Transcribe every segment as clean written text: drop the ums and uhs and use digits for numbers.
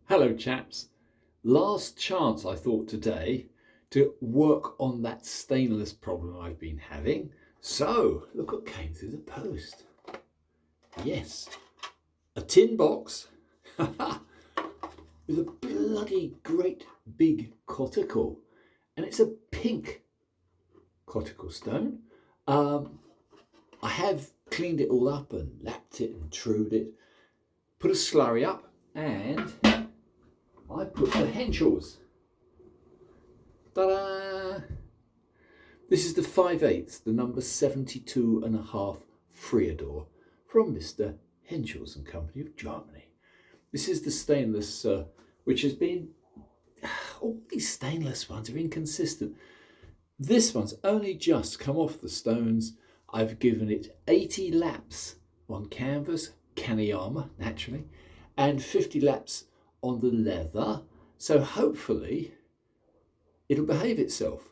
Hello chaps. Last chance I thought today to work on that stainless problem I've been having. So look what came through the post. Yes, a tin box with a bloody great big coticule, and it's a pink coticule stone. I have cleaned it all up and lapped it and trued it, put a slurry up, and I put the Henckels. Ta-da! This is the 5/8, the number 72.5 Friodur from Mr. Henckels and Company of Germany. This is the stainless, which has been, all these stainless ones are inconsistent. This one's only just come off the stones. I've given it 80 laps on canvas, armour naturally, and 50 laps on the leather, so hopefully it'll behave itself.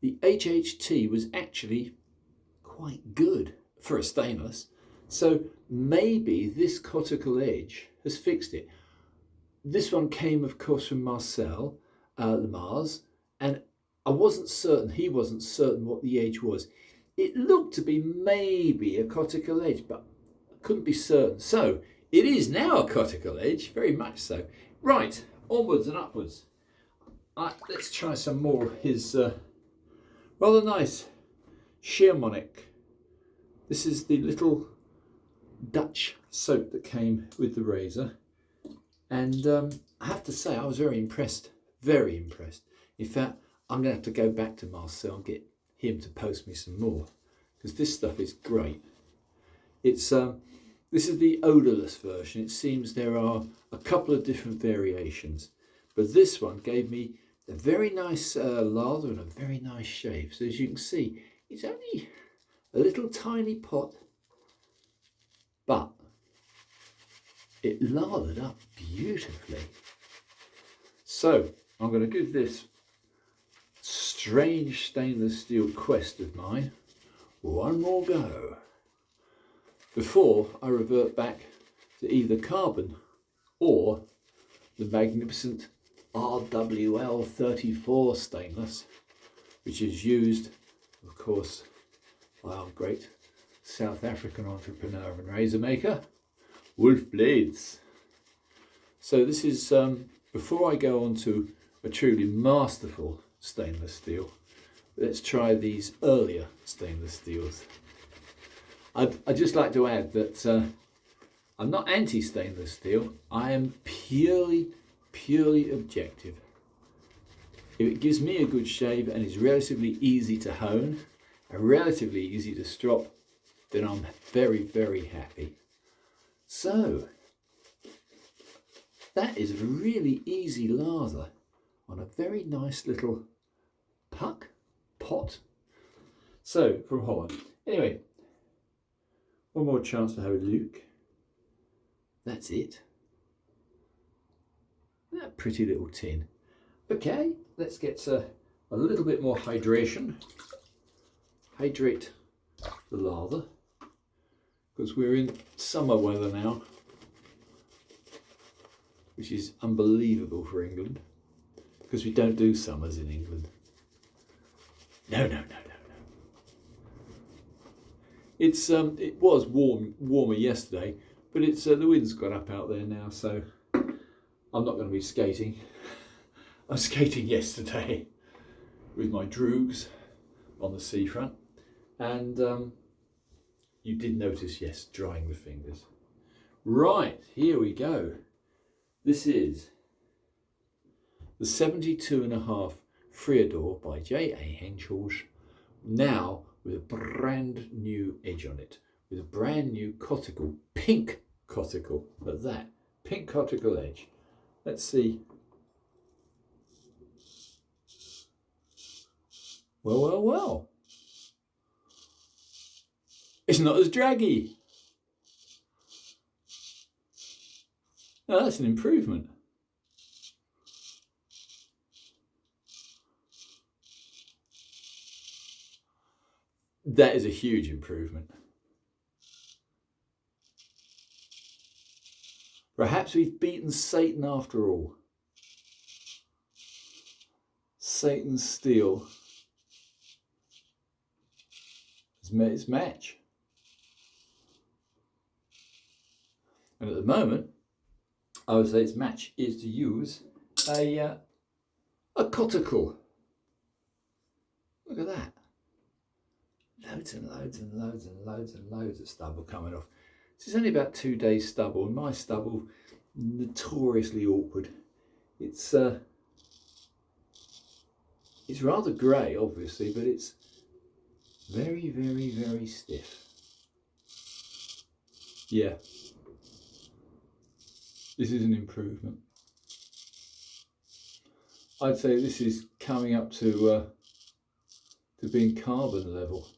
The HHT was actually quite good for a stainless, so maybe this coticule edge has fixed it. This one came of course from Marcel Mars, and I wasn't certain, he wasn't certain what the edge was. It looked to be maybe a coticule edge, but I couldn't be certain. So it is now a coticule edge, very much so. Right, onwards and upwards. Let's try some more of his rather nice Schiermonic. This is the little Dutch soap that came with the razor. And I have to say, I was very impressed, very impressed. In fact, I'm going to have to go back to Marcel and get him to post me some more, because this stuff is great. It's this is the odourless version. It seems there are a couple of different variations, but this one gave me a very nice lather and a very nice shave. So as you can see, it's only a little tiny pot, but it lathered up beautifully. So I'm going to give this strange stainless steel quest of mine one more go before I revert back to either carbon or the magnificent RWL 34 stainless, which is used of course by our great South African entrepreneur and razor maker Wolf Blades. So this is before I go on to a truly masterful stainless steel, let's try these earlier stainless steels. I'd just like to add that I'm not anti-stainless steel. I am purely objective. If it gives me a good shave and is relatively easy to hone and relatively easy to strop, then I'm very happy. So that is a really easy lather on a very nice little pot. So from Holland. Anyway, one more chance to have a look. That's it. That pretty little tin. Okay, let's get a little bit more hydration. Hydrate the lather, because we're in summer weather now, which is unbelievable for England, because we don't do summers in England. No. It was warmer yesterday, but it's the wind's gone up out there now, so I'm not going to be skating. I was skating yesterday with my droogs on the seafront, and you did notice, yes, drying the fingers. Right, here we go. This is the 72.5 Friodur by J.A.Henckels, now with a brand new edge on it, with a brand new coticule, pink coticule, at that, pink coticule edge. Let's see. Well. It's not as draggy. No, that's an improvement. That is a huge improvement. Perhaps we've beaten Satan after all. Satan's steel has met its match. And at the moment, I would say its match is to use a Coticule. Look at that. Loads and loads and loads and loads and loads of stubble coming off. This is only about 2 days stubble, and my stubble, notoriously awkward. It's rather grey, obviously, but it's very, very, very stiff. Yeah, this is an improvement. I'd say this is coming up to being carbon level.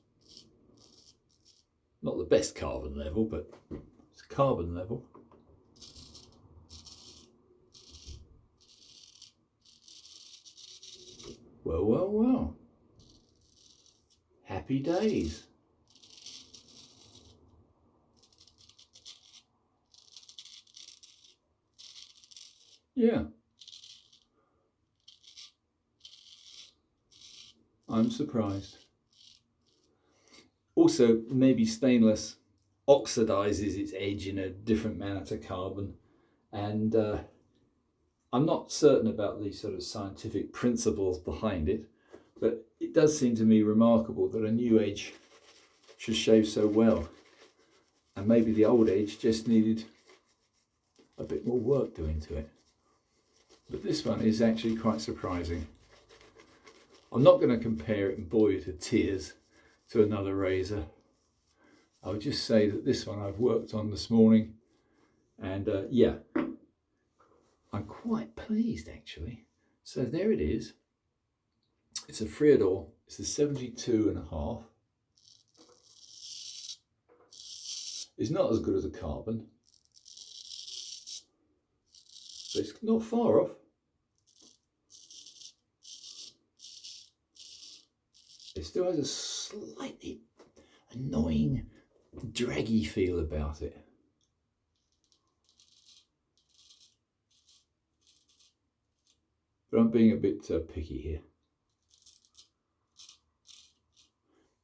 Not the best carbon level, but it's carbon level. Well, well, well. Happy days. Yeah. I'm surprised. Also, maybe stainless oxidizes its edge in a different manner to carbon, and I'm not certain about the sort of scientific principles behind it, but it does seem to me remarkable that a new edge should shave so well, and maybe the old edge just needed a bit more work doing to it. But this one is actually quite surprising. I'm not going to compare it and bore you to tears to another razor. I'll just say that this one I've worked on this morning, and yeah, I'm quite pleased actually. So there it is. It's a Friodur. It's a 72.5. It's not as good as a carbon, but it's not far off. It still has a slightly annoying, draggy feel about it. But I'm being a bit picky here.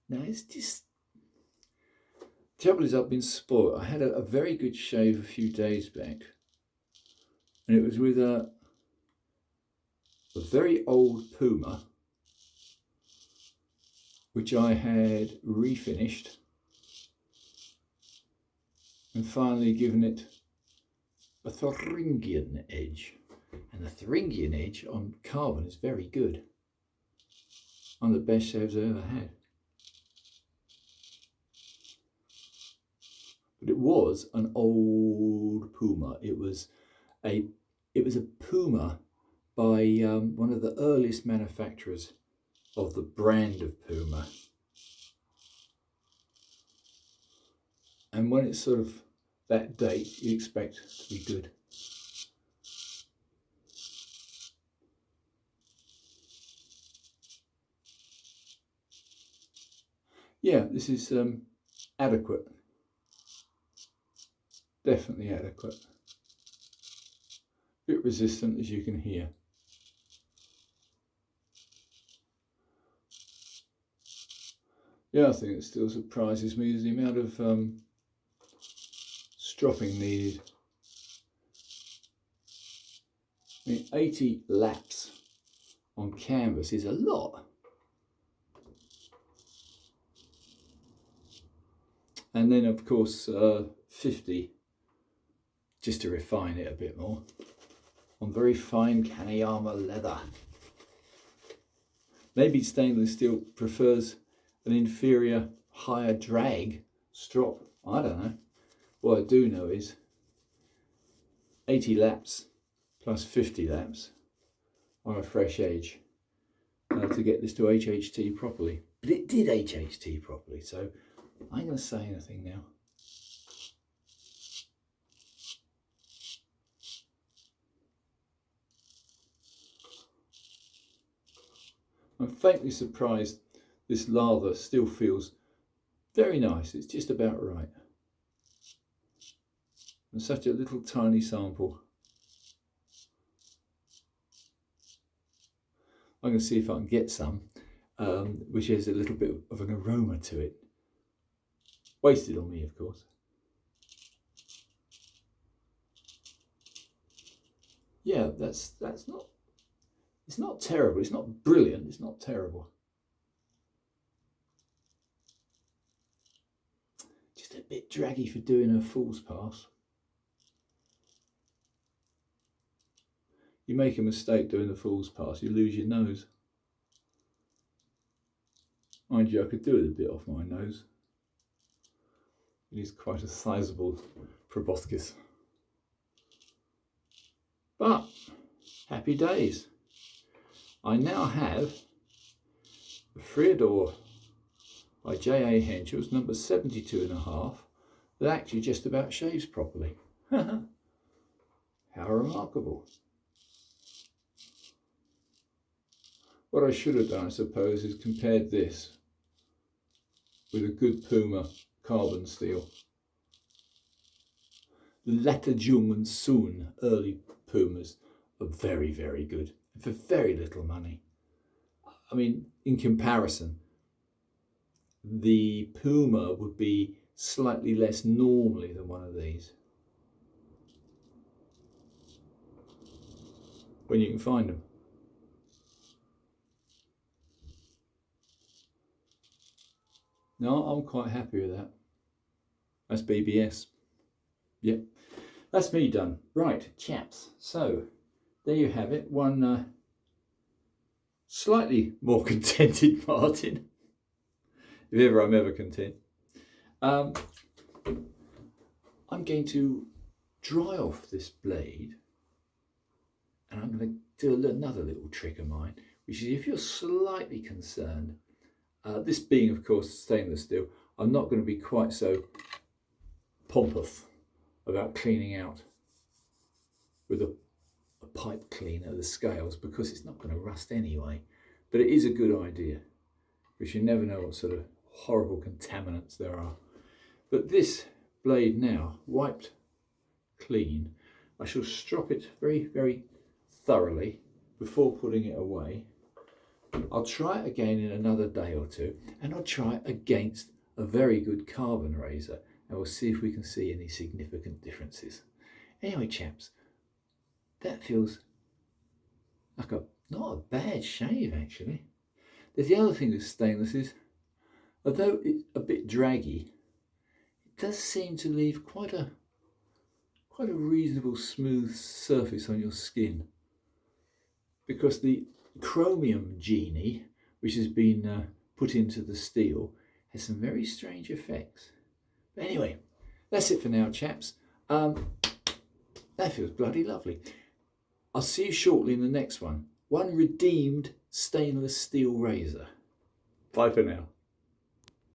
Now it's just, the trouble is I've been spoiled. I had a very good shave a few days back, and it was with a very old Puma, which I had refinished and finally given it a Thuringian edge. And the Thuringian edge on carbon is very good. One of the best shaves I ever had. But it was an old Puma. It was a Puma by one of the earliest manufacturers of the brand of Puma. And when it's sort of that date, you expect it to be good. Yeah, this is adequate. Definitely adequate. Bit resistant, as you can hear. The other thing that still surprises me is the amount of stropping needed. I mean, 80 laps on canvas is a lot. And then of course 50 just to refine it a bit more on very fine Kaneyama leather. Maybe stainless steel prefers an inferior, higher drag strop. I don't know. What I do know is 80 laps plus 50 laps on a fresh edge to get this to HHT properly. But it did HHT properly, so I ain't going to say anything now. I'm faintly surprised this lather still feels very nice. It's just about right. and such a little tiny sample. I'm going to see if I can get some, which has a little bit of an aroma to it. Wasted on me, of course. Yeah, that's not, it's not terrible. It's not brilliant. It's not terrible. Just a bit draggy for doing a fool's pass. You make a mistake doing the fool's pass, you lose your nose. Mind you, I could do it a bit off my nose. It is quite a sizable proboscis. But, happy days. I now have the Friodur by J.A.Henckels, number 72.5, that actually just about shaves properly. How remarkable. What I should have done, I suppose, is compared this with a good Puma carbon steel. The latter Jung and Soon early Pumas are very, very good for very little money. I mean, in comparison, the Puma would be slightly less normally than one of these, when you can find them. No, I'm quite happy with that. That's BBS. Yep, that's me done. Right, chaps. So there you have it. One slightly more contented Martin, if ever I'm ever content. I'm going to dry off this blade, and I'm going to do another little trick of mine, which is if you're slightly concerned, this being of course stainless steel, I'm not going to be quite so pompous about cleaning out with a pipe cleaner the scales, because it's not going to rust anyway. But it is a good idea, because you never know what sort of horrible contaminants there are. But this blade now wiped clean, I shall strop it very, very thoroughly before putting it away. I'll try it again in another day or two, and I'll try it against a very good carbon razor, and we'll see if we can see any significant differences. Anyway, chaps, that feels like not a bad shave actually. There's the other thing with stainless is, although it's a bit draggy, it does seem to leave quite a reasonable smooth surface on your skin, because the chromium genie, which has been put into the steel, has some very strange effects. But anyway, that's it for now, chaps. That feels bloody lovely. I'll see you shortly in the next one. One redeemed stainless steel razor. Bye for now.